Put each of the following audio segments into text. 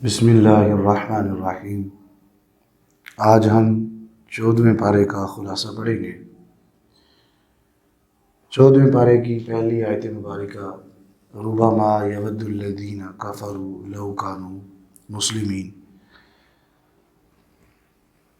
بسم اللہ الرحمن الرحیم۔ آج ہم 14ویں پارے کا خلاصہ پڑھیں گے۔ 14ویں پارے کی پہلی آیت مبارکہ ربما یود الذین کفروا لو کانوا مسلمین،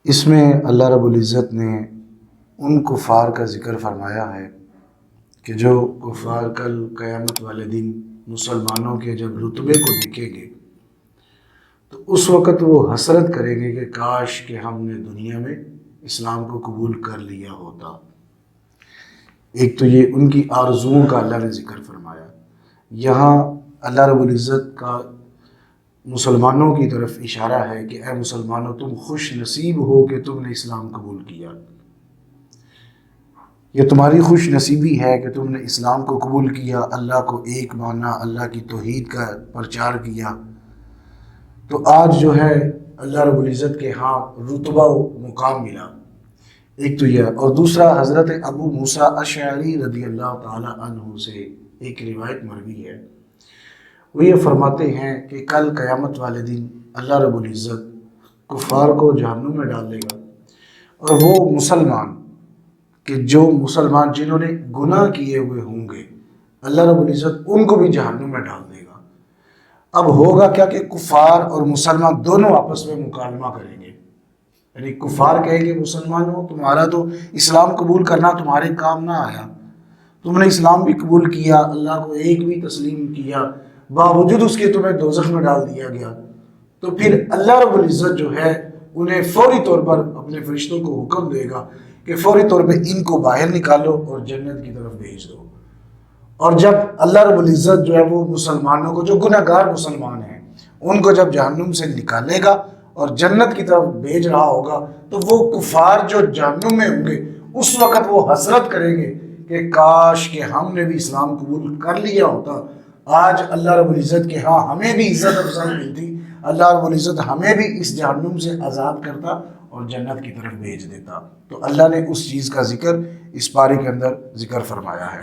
اس میں اللہ رب العزت نے ان کفار کا ذکر فرمایا ہے کہ جو کفار کل قیامت والے دن مسلمانوں کے جب رتبے کو دیکھیں گے تو اس وقت وہ حسرت کریں گے کہ کاش کہ ہم نے دنیا میں اسلام کو قبول کر لیا ہوتا۔ ایک تو یہ ان کی آرزوؤں کا اللہ نے ذکر فرمایا۔ یہاں اللہ رب العزت کا مسلمانوں کی طرف اشارہ ہے کہ اے مسلمانوں، تم خوش نصیب ہو کہ تم نے اسلام قبول کیا۔ یہ تمہاری خوش نصیبی ہے کہ تم نے اسلام کو قبول کیا، اللہ کو ایک مانا، اللہ کی توحید کا پرچار کیا۔ تو آج جو ہے اللہ رب العزت کے ہاں رتبہ و مقام ملا۔ ایک تو یہ، اور دوسرا حضرت ابو موسیٰ اشعری رضی اللہ تعالی عنہ سے ایک روایت مروی ہے۔ وہ یہ فرماتے ہیں کہ کل قیامت والے دن اللہ رب العزت کفار کو جہنم میں ڈال دے گا، اور وہ مسلمان کہ جو مسلمان جنہوں نے گناہ کیے ہوئے ہوں گے، اللہ رب العزت ان کو بھی جہنم میں ڈال دے گا۔ اب ہوگا کیا کہ کفار اور مسلمان دونوں آپس میں مکالمہ کریں گے، یعنی کفار کہیں گے مسلمانوں، تمہارا تو اسلام قبول کرنا تمہارے کام نہ آیا، تم نے اسلام بھی قبول کیا، اللہ کو ایک بھی تسلیم کیا، باوجود اس کے تمہیں دوزخ میں ڈال دیا گیا۔ تو پھر اللہ رب العزت جو ہے انہیں فوری طور پر اپنے فرشتوں کو حکم دے گا کہ فوری طور پہ ان کو باہر نکالو اور جنت کی طرف بھیج دو۔ اور جب اللہ رب العزت جو ہے وہ مسلمانوں کو، جو گناہ گار مسلمان ہیں، ان کو جب جہنم سے نکالے گا اور جنت کی طرف بھیج رہا ہوگا، تو وہ کفار جو جہنم میں ہوں گے اس وقت وہ حسرت کریں گے کہ کاش کہ ہم نے بھی اسلام قبول کر لیا ہوتا، آج اللہ رب العزت کے ہاں ہمیں بھی عزت افضائی ملتی، اللہ رب العزت ہمیں بھی اس جہنم سے آزاد کرتا اور جنت کی طرف بھیج دیتا۔ تو اللہ نے اس چیز کا ذکر اس پارے کے اندر ذکر فرمایا ہے۔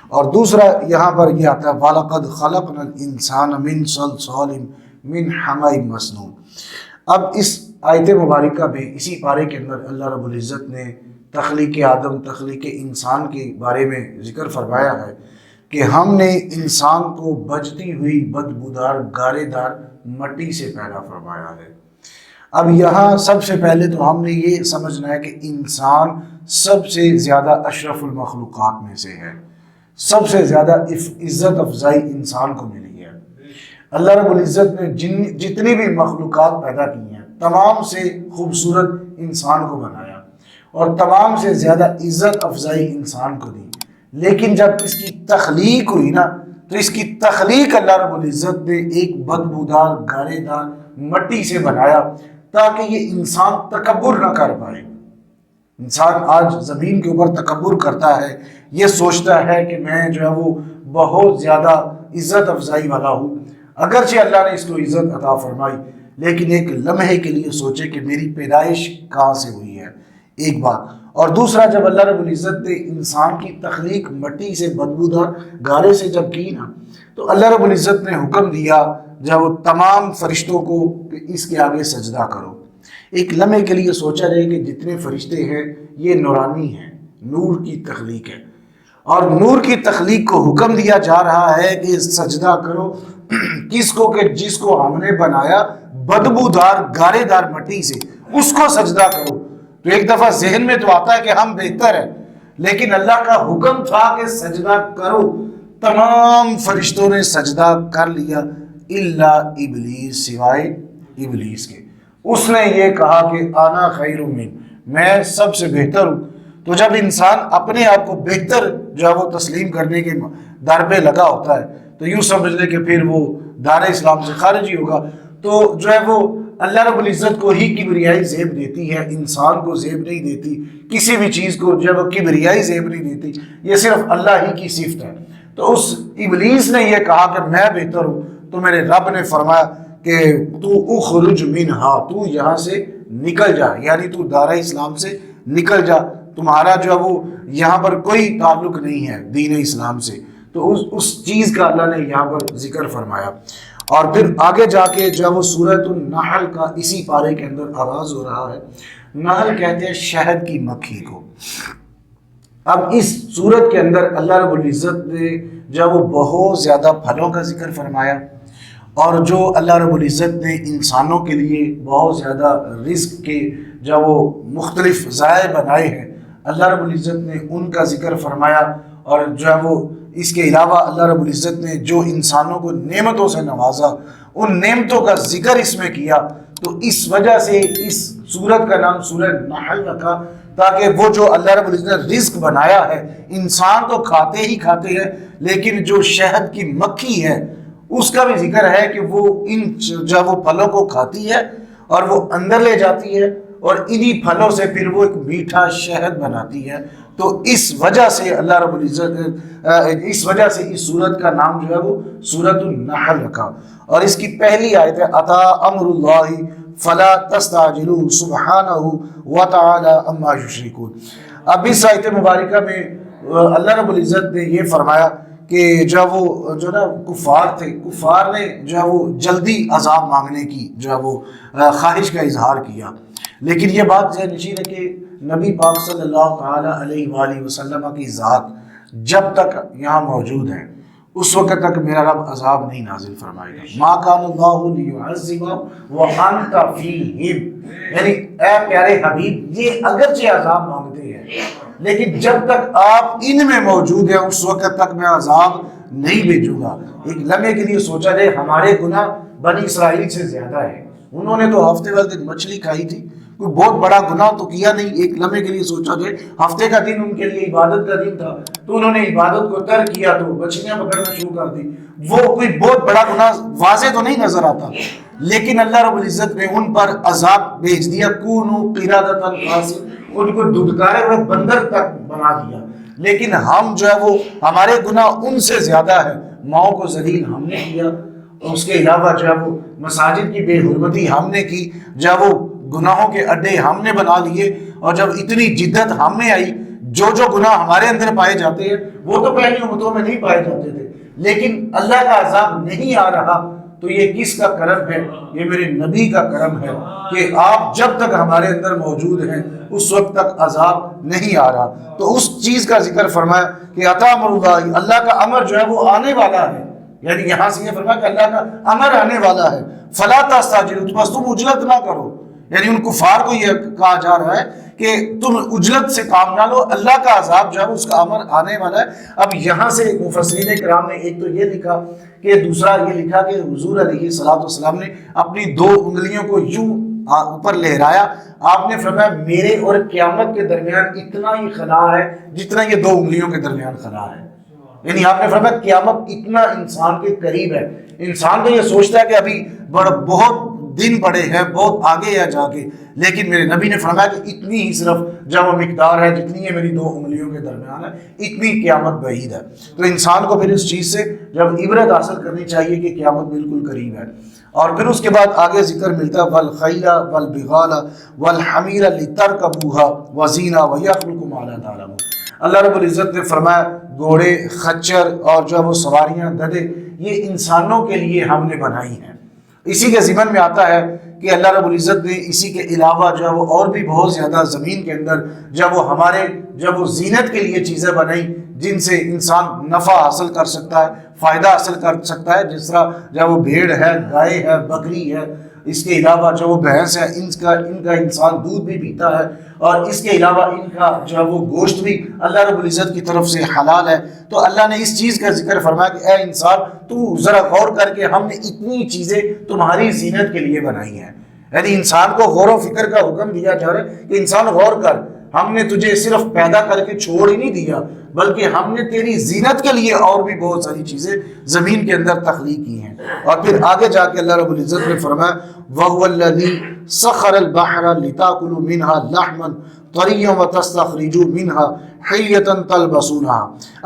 اور دوسرا یہاں پر یہ آتا ہے وَلَقَدْ خَلَقْنَا الْإِنسَانَ مِنْ صَلْصَالٍ مِنْ حَمَإٍ مَسْنُونٍ۔ اب اس آیت مبارکہ میں اسی پارے کے اندر اللہ رب العزت نے تخلیق آدم، تخلیق انسان کے بارے میں ذکر فرمایا ہے کہ ہم نے انسان کو بجتی ہوئی بدبودار گارے دار مٹی سے پیدا فرمایا ہے۔ اب یہاں سب سے پہلے تو ہم نے یہ سمجھنا ہے کہ انسان سب سے زیادہ اشرف المخلوقات میں سے ہے، سب سے زیادہ عزت افزائی انسان کو ملی ہے۔ اللہ رب العزت نے جتنی بھی مخلوقات پیدا کی ہیں تمام سے خوبصورت انسان کو بنایا اور تمام سے زیادہ عزت افزائی انسان کو دی، لیکن جب اس کی تخلیق ہوئی نا تو اس کی تخلیق اللہ رب العزت نے ایک بدبودار گارے دار مٹی سے بنایا تاکہ یہ انسان تکبر نہ کر پائے۔ انسان آج زمین کے اوپر تکبر کرتا ہے، یہ سوچتا ہے کہ میں جو ہے وہ بہت زیادہ عزت افزائی والا ہوں، اگرچہ اللہ نے اس کو عزت عطا فرمائی، لیکن ایک لمحے کے لیے سوچے کہ میری پیدائش کہاں سے ہوئی ہے، ایک بات۔ اور دوسرا، جب اللہ رب العزت نے انسان کی تخلیق مٹی سے بدبودار گارے سے جب کی نا تو اللہ رب العزت نے حکم دیا جب وہ تمام فرشتوں کو کہ اس کے آگے سجدہ کرو۔ ایک لمحے کے لیے سوچا جائے کہ جتنے فرشتے ہیں یہ نورانی ہیں، نور کی تخلیق ہے، اور نور کی تخلیق کو حکم دیا جا رہا ہے کہ سجدہ کرو کس کو؟ کہ جس کو ہم نے بنایا بدبودار گارے دار مٹی سے، اس کو سجدہ کرو۔ تو ایک دفعہ ذہن میں تو آتا ہے کہ ہم بہتر ہیں، لیکن اللہ کا حکم تھا کہ سجدہ کرو، تمام فرشتوں نے سجدہ کر لیا الا ابلیس، سوائے ابلیس کے۔ اس نے یہ کہا کہ انا خیر من، میں سب سے بہتر ہوں۔ تو جب انسان اپنے آپ کو بہتر جو ہے وہ تسلیم کرنے کے در پہ لگا ہوتا ہے تو یوں سمجھ لے کہ پھر وہ دار اسلام سے خارج ہی ہوگا۔ تو جو ہے وہ اللہ رب العزت کو ہی کبریائی زیب دیتی ہے، انسان کو زیب نہیں دیتی، کسی بھی چیز کو جو ہے وہ کبریائی زیب نہیں دیتی، یہ صرف اللہ ہی کی صفت ہے۔ تو اس ابلیس نے یہ کہا کہ میں بہتر ہوں، تو میرے رب نے فرمایا کہ تو اخرج منہا، تو یہاں سے نکل جا، یعنی تو دار اسلام سے نکل جا، تمہارا جو ہے وہ یہاں پر کوئی تعلق نہیں ہے دین اسلام سے۔ تو اس چیز کا اللہ نے یہاں پر ذکر فرمایا۔ اور پھر آگے جا کے جو وہ سورۃ النحل کا اسی پارے کے اندر آغاز ہو رہا ہے. نحل کہتے ہیں شہد کی مکھی کو. اب اس صورت کے اندر اللہ رب العزت نے جب وہ بہت زیادہ پھلوں کا ذکر فرمایا اور جو اللہ رب العزت نے انسانوں کے لیے بہت زیادہ رزق کے جب وہ مختلف ذرائع بنائے ہیں اللہ رب العزت نے ان کا ذکر فرمایا. اور جو ہے وہ اس کے علاوہ اللہ رب العزت نے جو انسانوں کو نعمتوں سے نوازا ان نعمتوں کا ذکر اس میں کیا. تو اس وجہ سے اس سورت کا نام سورہ نحل رکھا تاکہ وہ جو اللہ رب العزت نے رزق بنایا ہے انسان تو کھاتے ہی کھاتے ہیں لیکن جو شہد کی مکھی ہے اس کا بھی ذکر ہے کہ وہ ان جب وہ پھلوں کو کھاتی ہے اور وہ اندر لے جاتی ہے اور انہی پھلوں سے پھر وہ ایک میٹھا شہد بناتی ہے. تو اس وجہ سے اللہ رب العزت اس وجہ سے اس سورت کا نام جو ہے وہ سورۃ النحل رکھا. اور اس کی پہلی آیت ہے اتا امر اللہ فلا تستعجلوا سبحانہ وتعالی عما یشرکون. اب اس آیت مبارکہ میں اللہ رب العزت نے یہ فرمایا کہ جب وہ جو نا کفار تھے کفار نے جو ہے وہ جلدی عذاب مانگنے کی جو ہے وہ خواہش کا اظہار کیا. لیکن یہ بات ذہن نشین ہے کہ نبی پاک صلی اللہ تعالی علیہ وآلہ وسلم کی ذات جب تک یہاں موجود ہے اس وقت تک میرا رب عذاب نہیں نازل فرمائے گا. ما کان اللہ لیعذبهم وانت فیہم. یعنی اے پیارے حبیب یہ اگرچہ عذاب مانگتے ہیں لیکن جب تک آپ ان میں موجود ہیں اس وقت تک میں عذاب نہیں بھیجوں گا. ایک لمحے کے لیے سوچا جائے ہمارے گناہ بنی اسرائیل سے زیادہ ہے. انہوں نے تو ہفتے والے دن مچھلی کھائی تھی کوئی بہت بڑا گناہ تو کیا نہیں. ایک لمحے کے لیے سوچا جائے ہفتے کا دن ان کے لیے عبادت کا دن تھا تو انہوں نے عبادت کو ترک کیا تو مچھلیاں پکڑنا شروع کر دی. وہ کوئی بہت بڑا گناہ واضح تو نہیں نظر آتا لیکن اللہ رب العزت نے ان پر عذاب بھیج دیا. کونوا قردۃ خاسئین. ان کو دودکارے ہوئے بندر تک بنا دیا. لیکن ہم جو ہے وہ ہمارے گناہ ان سے زیادہ ہے. ماؤں کو ذلیل ہم نے کیا اس کے علاوہ جو ہے وہ مساجد کی بے حرمتی ہم نے کی. جب وہ گناہوں کے اڈے ہم نے بنا لیے اور جب اتنی جدت ہم میں آئی جو گناہ ہمارے اندر پائے جاتے ہیں وہ تو پہلی امتوں میں نہیں پائے جاتے تھے لیکن اللہ کا عذاب نہیں آ رہا. تو یہ کس کا کرم ہے؟ یہ میرے نبی کا کرم ہے کہ آپ جب تک ہمارے اندر موجود ہیں اس وقت تک عذاب نہیں آ رہا. تو اس چیز کا ذکر فرمایا کہ عطا امر اللہ اللہ کا امر جو ہے وہ آنے والا ہے. یعنی یہاں سے یہ فرمایا کہ اللہ کا امر آنے والا ہے. فلا تستعجلوا بس تم عجلت نہ کرو. یعنی ان کفار کو یہ کہا جا رہا ہے کہ تم عجلت سے کام نہ لو اللہ کا عذاب جو ہے اس کا امر آنے والا ہے. اب یہاں سے مفسرین کرام نے ایک تو یہ لکھا کہ دوسرا یہ لکھا کہ حضور علیہ الصلوۃ والسلام نے اپنی 2 انگلیوں کو یوں اوپر لہرایا. آپ نے فرمایا میرے اور قیامت کے درمیان اتنا ہی خلا ہے جتنا یہ 2 انگلیوں کے درمیان خلا ہے. یعنی آپ نے فرمایا قیامت اتنا انسان کے قریب ہے. انسان تو یہ سوچتا ہے کہ ابھی بہت دن پڑے ہیں بہت آگے یا جا کے لیکن میرے نبی نے فرمایا کہ اتنی ہی صرف جب وہ مقدار ہے جتنی ہے میری 2 انگلیوں کے درمیان ہے اتنی قیامت بعید ہے. تو انسان کو پھر اس چیز سے جب عبرت حاصل کرنی چاہیے کہ قیامت بالکل قریب ہے. اور پھر اس کے بعد آگے ذکر ملتا ہے والخیل والبغال والحمیر لترکبوها وزینہ ویخلق ما لا تعلمون. اللہ رب العزت نے فرمایا گھوڑے خچر اور جو وہ سواریاں گدھے یہ انسانوں کے لیے ہم نے بنائی ہیں. اسی کے ضمن میں آتا ہے کہ اللہ رب العزت نے اسی کے علاوہ جو ہے وہ اور بھی بہت زیادہ زمین کے اندر جب وہ زینت کے لیے چیزیں بنائی جن سے انسان نفع حاصل کر سکتا ہے فائدہ حاصل کر سکتا ہے. جس طرح جب وہ بھیڑ ہے گائے ہے بکری ہے اس کے علاوہ جو وہ بھینس ہے ان کا انسان دودھ بھی پیتا ہے اور اس کے علاوہ ان کا جو ہے وہ گوشت بھی اللہ رب العزت کی طرف سے حلال ہے. تو اللہ نے اس چیز کا ذکر فرمایا کہ اے انسان تو ذرا غور کر کے ہم نے اتنی چیزیں تمہاری زینت کے لیے بنائی ہیں. یعنی انسان کو غور و فکر کا حکم دیا جا رہا ہے کہ انسان غور کر ہم نے تجھے صرف پیدا کر کے چھوڑ ہی نہیں دیا بلکہ ہم نے تیری زینت کے لیے اور بھی بہت ساری چیزیں زمین کے اندر تخلیق کی ہیں. اور پھر آگے جا کے اللہ رب العزت نے فرمایا وَهُوَ الَّذِي سَخَّرَ الْبَحْرَ لِتَأْكُلُوا مِنْهَا لَحْمًا طَرِيًّا وَتَسْتَخْرِجُوا مِنْهَا حِلْيَةً تَلْبَسُونَهَا.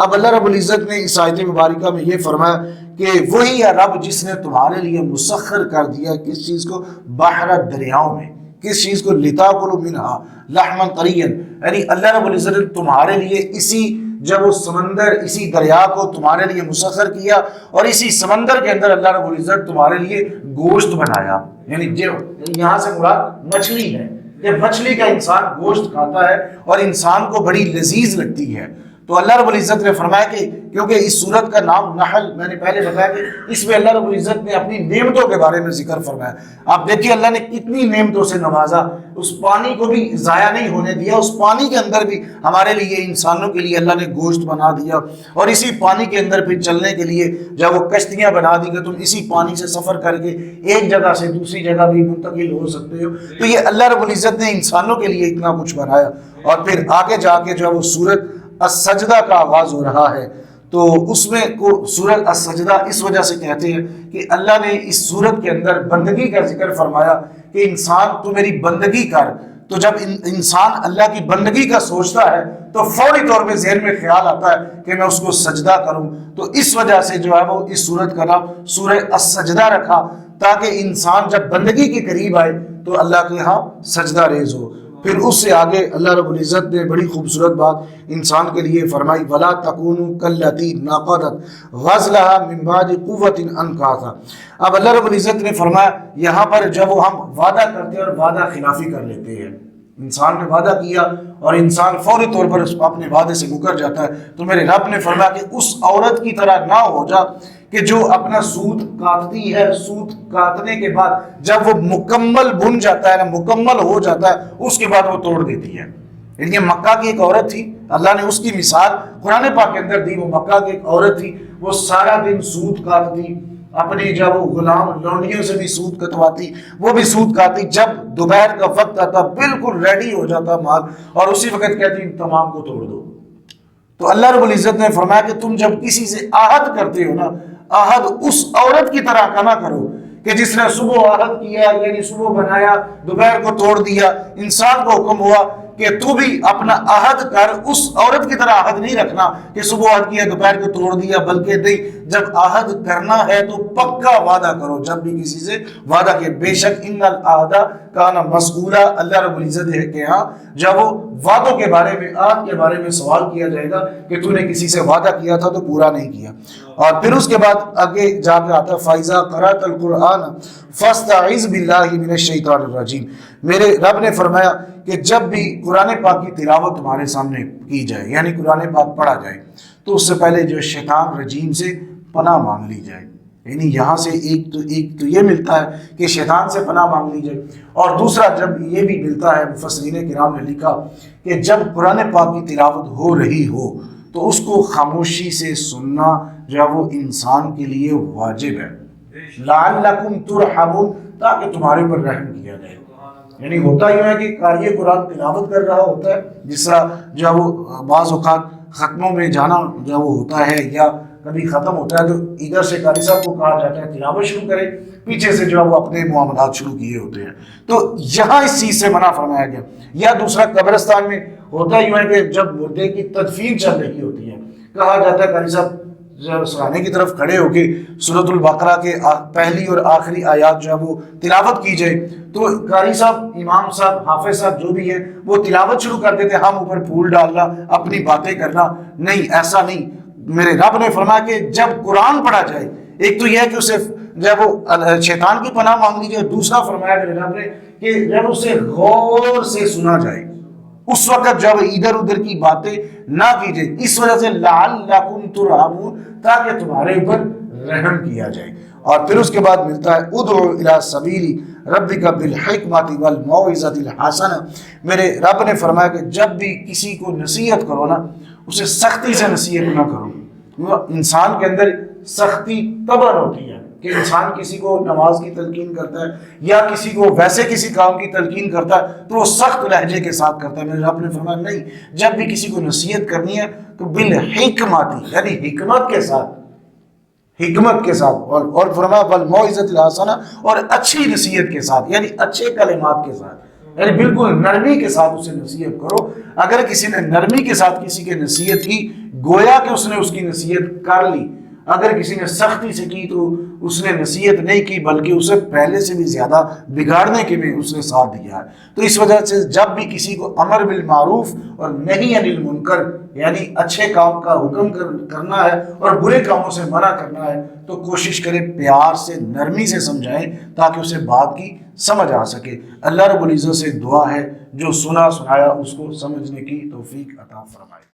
اب اللہ رب العزت نے اس آیت مبارکہ میں یہ فرمایا کہ وہی ہے رب جس نے تمہارے لیے مسخر کر دیا کس چیز کو بحر دریاؤں میں کس چیز کو لِتَأْكُلُوا مِنْهَا لَحْمًا طَرِيًّا. یعنی اللہ رب العزت نے تمہارے لیے اسی جب وہ سمندر اسی دریا کو تمہارے لیے مسخر کیا اور اسی سمندر کے اندر اللہ رب العزت تمہارے لیے گوشت بنایا، یعنی جو یہاں سے مراد مچھلی ہے، جب مچھلی کا انسان گوشت کھاتا ہے اور انسان کو بڑی لذیذ لگتی ہے، تو اللہ رب العزت نے فرمایا کہ کیونکہ اس سورت کا نام نحل، میں نے پہلے بتایا کہ اس میں اللہ رب العزت نے اپنی نعمتوں کے بارے میں ذکر فرمایا۔ آپ دیکھیے اللہ نے کتنی نعمتوں سے نوازا، اس پانی کو بھی ضائع نہیں ہونے دیا، اس پانی کے اندر بھی ہمارے لیے انسانوں کے لیے اللہ نے گوشت بنا دیا، اور اسی پانی کے اندر پھر چلنے کے لیے جب وہ کشتیاں بنا دی کہ تم اسی پانی سے سفر کر کے ایک جگہ سے دوسری جگہ بھی منتقل ہو سکتے ہو۔ تو یہ اللہ رب العزت نے انسانوں کے لیے اتنا کچھ بنایا۔ اور پھر آگے جا کے جو ہے وہ سورت السجدہ کا آغاز ہو رہا ہے، تو اس میں سورت السجدہ اس وجہ سے کہتے ہیں کہ اللہ نے اس سورت کے اندر بندگی کا ذکر فرمایا کہ انسان تو میری بندگی کر، تو جب انسان اللہ کی بندگی کا سوچتا ہے تو فوری طور پہ ذہن میں خیال آتا ہے کہ میں اس کو سجدہ کروں، تو اس وجہ سے جو ہے وہ اس سورت کا نام سورہ السجدہ رکھا، تاکہ انسان جب بندگی کے قریب آئے تو اللہ کے ہاں سجدہ ریز ہو۔ پھر اس سے آگے اللہ رب العزت نے بڑی خوبصورت بات انسان کے لیے فرمائی، وَلَا تَكُونُوا كَالَّتِي نَقَضَتْ غَزْلَهَا مِن بَعْدِ قُوَّةٍ أَنْكَاثًا۔ اب اللہ رب العزت نے فرمایا یہاں پر جب ہم وعدہ کرتے ہیں اور وعدہ خلافی کر لیتے ہیں، انسان نے وعدہ کیا اور انسان فوری طور پر اپنے وعدے سے مکر جاتا ہے، تو میرے رب نے فرمایا کہ اس عورت کی طرح نہ ہو جا کہ جو اپنا سوت کاٹتی ہے، سوت کاٹنے کے بعد جب وہ مکمل بن جاتا ہے نا، مکمل ہو جاتا ہے، اس کے بعد وہ توڑ دیتی ہے۔ یہ مکہ کی ایک عورت تھی، اللہ نے اس کی مثال قرآن پاک کے اندر دی۔ وہ مکہ کی ایک عورت تھی، وہ سارا دن سوت کاٹتی، اپنی جب وہ غلام لونڈیوں سے بھی سوت کٹواتی، وہ بھی سوت کاٹتی، جب دوپہر کا وقت آتا بالکل ریڈی ہو جاتا مال، اور اسی وقت کہتی تمام کو توڑ دو۔ تو اللہ رب العزت نے فرمایا کہ تم جب کسی سے عہد کرتے ہو نا، عہد اس عورت کی طرح کا نہ کرو کہ جس نے صبح عہد کیا، یعنی صبح بنایا دوپہر کو توڑ دیا۔ انسان کو حکم ہوا کہ تو بھی اپنا عہد کر، اس عورت کی طرح عہد نہیں رکھنا کہ صبح عہد کیا دوپہر کو توڑ دیا، بلکہ نہیں، جب عہد کرنا ہے تو پکا وعدہ کرو جب بھی کسی سے وعدہ کیا۔ بے شک ان العہد کان مسئولا، اللہ رب العزت ہے کہ ہاں جب وہ وعدوں کے بارے میں، عہد کے بارے میں سوال کیا جائے گا کہ تو نے کسی سے وعدہ کیا تھا تو پورا نہیں کیا۔ اور پھر اس کے بعد آگے جا کے آتا ہے فَإِذَا قَرَأْتَ الْقُرْآنَ فَاسْتَعِذْ بِاللَّهِ مِنَ الشَّيْطَانِ الرَّجِيمِ۔ میرے رب نے فرمایا کہ جب بھی قرآن پاک کی تلاوت تمہارے سامنے کی جائے، یعنی قرآن پاک پڑھا جائے، تو اس سے پہلے جو شیطان رجیم سے پناہ مانگ لی جائے۔ یعنی یہاں سے ایک تو یہ ملتا ہے کہ شیطان سے پناہ مانگ لی جائے، اور دوسرا جب یہ بھی ملتا ہے، مفسرین کرام نے لکھا کہ جب قرآن پاک کی تلاوت ہو رہی ہو تو اس کو خاموشی سے سننا جو ہے وہ انسان کے لیے واجب ہے، لعلکم ترحمون، تاکہ تمہارے پر رحم کیا جائے۔ یعنی ہوتا ہی ہے کہ قاری قرآن تلاوت کر رہا ہوتا ہے، جس طرح جو ہے وہ بعض اوقات ختموں میں جانا جو وہ ہوتا ہے، یا کبھی ختم ہوتا ہے تو ادھر سے قاری صاحب کو کہا جاتا ہے تلاوت شروع کرے، پیچھے سے جو ہے وہ اپنے معاملات شروع کیے ہوتے ہیں، تو یہاں اس چیز سے منع فرمایا گیا۔ یا دوسرا قبرستان میں ہوتا ہی ہے کہ جب مردے کی تدفین چل رہی ہوتی ہے، کہا جاتا ہے قاری صاحب سرانے کی طرف کھڑے ہو کے سورۃ البقرہ کے پہلی اور آخری آیات جو ہے وہ تلاوت کی جائے، تو قاری صاحب، امام صاحب، حافظ صاحب جو بھی ہے وہ تلاوت شروع کر دیتے، ہم اوپر پھول ڈالنا، اپنی باتیں کرنا، نہیں، ایسا نہیں۔ میرے رب نے فرمایا کہ جب قرآن پڑھا جائے، ایک تو یہ ہے کہ اسے جب وہ شیطان کی پناہ مانگ لی جائے، دوسرا فرمایا میرے رب نے کہ جب اسے غور سے سنا جائے، اس وقت جب ادھر ادھر کی باتیں نہ کی جائے، اس وجہ سے لعلکم ترحمون، تاکہ تمہارے اوپر رحم کیا جائے۔ اور پھر اس کے بعد ملتا ہے ادعو الی سبیل ربک بالحکمۃ والموعظۃ الحسنہ۔ میرے رب نے فرمایا کہ جب بھی کسی کو نصیحت کرو نا، اسے سختی سے نصیحت نہ کرو۔ انسان کے اندر سختی طبعاً ہوتی ہے کہ انسان کسی کو نماز کی تلقین کرتا ہے یا کسی کو ویسے کسی کام کی تلقین کرتا ہے تو وہ سخت لہجے کے ساتھ کرتا ہے۔ میرے رب نے فرمایا نہیں، جب بھی کسی کو نصیحت کرنی ہے تو بالحکمت، یعنی حکمت کے ساتھ، حکمت کے ساتھ، اور فرمایا والموعظۃ الحسنہ، اور اچھی نصیحت کے ساتھ، یعنی اچھے کلمات کے ساتھ، یعنی بالکل نرمی کے ساتھ اسے نصیحت کرو۔ اگر کسی نے نرمی کے ساتھ کسی کی نصیحت کی، گویا کہ اس نے اس کی نصیحت کر لی۔ اگر کسی نے سختی سے کی تو اس نے نصیحت نہیں کی بلکہ اسے پہلے سے بھی زیادہ بگاڑنے کے بھی اس نے ساتھ دیا ہے۔ تو اس وجہ سے جب بھی کسی کو امر بالمعروف اور نہی عن المنکر یعنی اچھے کام کا حکم کرنا ہے اور برے کاموں سے منع کرنا ہے تو کوشش کرے پیار سے نرمی سے سمجھائیں تاکہ اسے بات کی سمجھ آ سکے۔ اللہ رب العزت سے دعا ہے جو سنا سنایا اس کو سمجھنے کی توفیق عطا فرمائے۔